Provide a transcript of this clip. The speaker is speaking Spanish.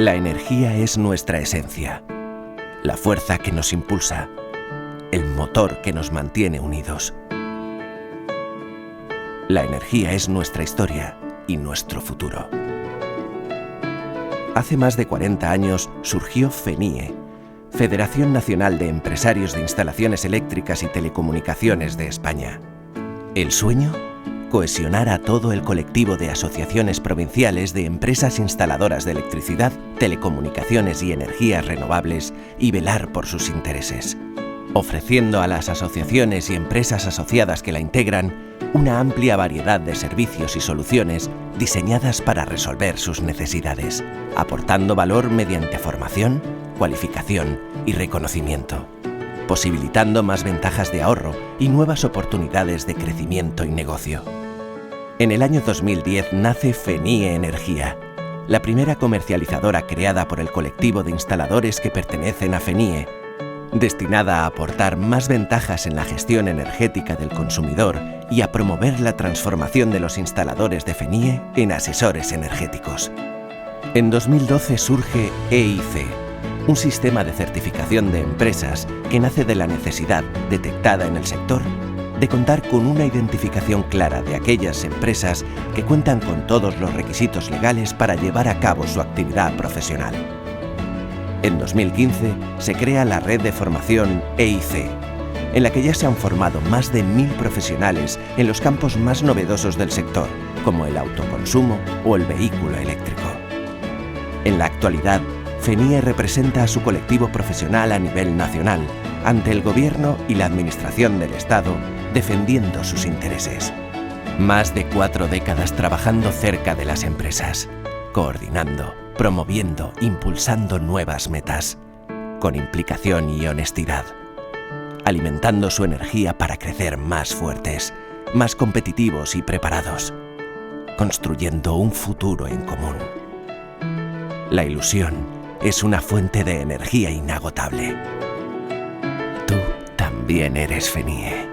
La energía es nuestra esencia, la fuerza que nos impulsa, el motor que nos mantiene unidos. La energía es nuestra historia y nuestro futuro. Hace más de 40 años surgió FENIE, Federación Nacional de Empresarios de Instalaciones Eléctricas y Telecomunicaciones de España. ¿El sueño? Cohesionar a todo el colectivo de asociaciones provinciales de empresas instaladoras de electricidad, telecomunicaciones y energías renovables y velar por sus intereses, ofreciendo a las asociaciones y empresas asociadas que la integran una amplia variedad de servicios y soluciones diseñadas para resolver sus necesidades, aportando valor mediante formación, cualificación y reconocimiento, posibilitando más ventajas de ahorro y nuevas oportunidades de crecimiento y negocio. En el año 2010 nace FENIE Energía, la primera comercializadora creada por el colectivo de instaladores que pertenecen a FENIE, destinada a aportar más ventajas en la gestión energética del consumidor y a promover la transformación de los instaladores de FENIE en asesores energéticos. En 2012 surge EIC, un sistema de certificación de empresas que nace de la necesidad, detectada en el sector, de contar con una identificación clara de aquellas empresas que cuentan con todos los requisitos legales para llevar a cabo su actividad profesional. En 2015 se crea la red de formación EIC, en la que ya se han formado más de 1000 profesionales en los campos más novedosos del sector, como el autoconsumo o el vehículo eléctrico. En la actualidad, FENIE representa a su colectivo profesional a nivel nacional, ante el Gobierno y la Administración del Estado, defendiendo sus intereses. Más de 4 décadas trabajando cerca de las empresas, coordinando, promoviendo, impulsando nuevas metas, con implicación y honestidad, alimentando su energía para crecer más fuertes, más competitivos y preparados, construyendo un futuro en común. La ilusión es una fuente de energía inagotable. Tú también eres FENIE.